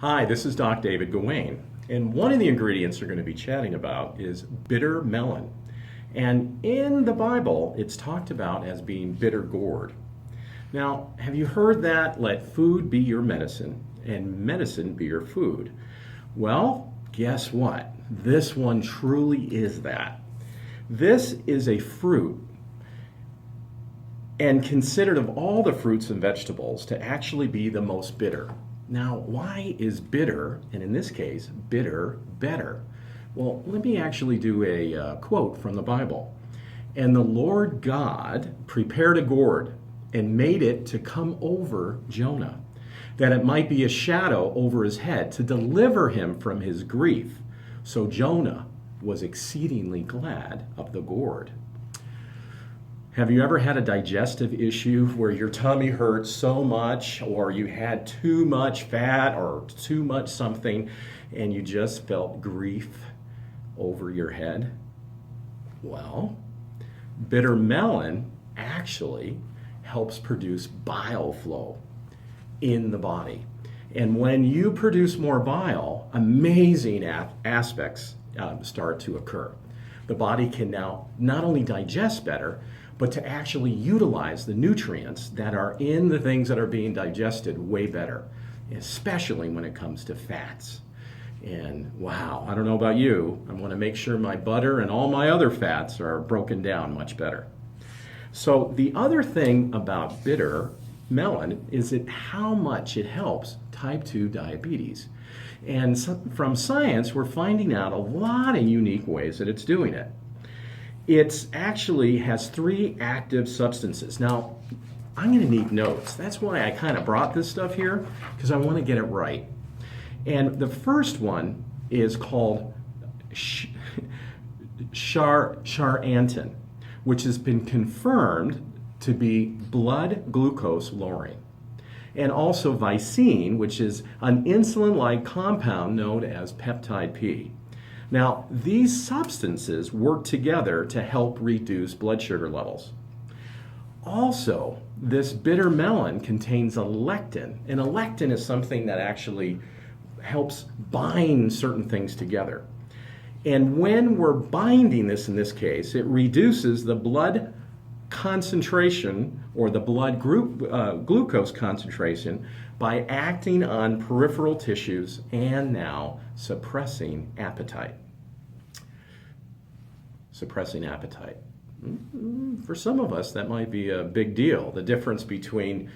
Hi, this is Doc David Gawain, and one of the ingredients we're going to be chatting about is bitter melon. And in the Bible, it's talked about as being bitter gourd. Now, have you heard that? Let food be your medicine, and medicine be your food. Well, guess what? This one truly is that. This is a fruit and considered of all the fruits and vegetables to actually be the most bitter. Now, why is bitter, and in this case, bitter, better? Well, let me actually do a quote from the Bible. And the Lord God prepared a gourd and made it to come over Jonah, that it might be a shadow over his head to deliver him from his grief. So Jonah was exceedingly glad of the gourd. Have you ever had a digestive issue where your tummy hurts so much, or you had too much fat or too much something, and you just felt grief over your head? Well, bitter melon actually helps produce bile flow in the body. And when you produce more bile, amazing aspects start to occur. The body can now not only digest better, but to actually utilize the nutrients that are in the things that are being digested way better, especially when it comes to fats. And wow, I don't know about you, I want to make sure my butter and all my other fats are broken down much better. So the other thing about bitter melon is how much it helps type 2 diabetes. And from science, we're finding out a lot of unique ways that it's doing it. It actually has 3 active substances. Now, I'm going to need notes. That's why I kind of brought this stuff here, because I want to get it right. And the first one is called charantin, which has been confirmed to be blood glucose lowering. And also vicine, which is an insulin-like compound known as peptide P. Now, these substances work together to help reduce blood sugar levels. Also, this bitter melon contains a lectin, and a lectin is something that actually helps bind certain things together. And when we're binding this in this case, it reduces the blood concentration or the blood glucose concentration by acting on peripheral tissues and now suppressing appetite. Suppressing appetite. For some of us, that might be a big deal. The difference between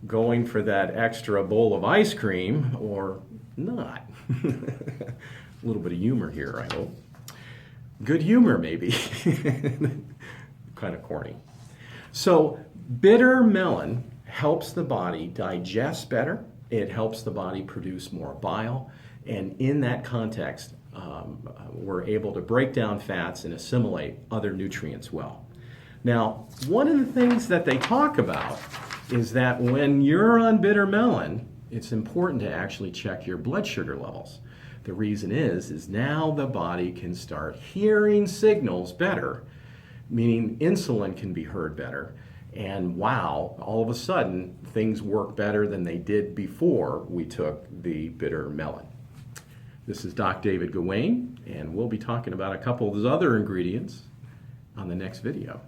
going for that extra bowl of ice cream or not. A little bit of humor here, I hope. Good humor, maybe. Kind of corny. So, bitter melon helps the body digest better. It helps the body produce more bile. And in that context, we're able to break down fats and assimilate other nutrients well. Now, one of the things that they talk about is that when you're on bitter melon, it's important to actually check your blood sugar levels. The reason is now the body can start hearing signals better, meaning insulin can be heard better. And wow, all of a sudden, things work better than they did before we took the bitter melon. This is Doc David Gawain, and we'll be talking about a couple of those other ingredients on the next video.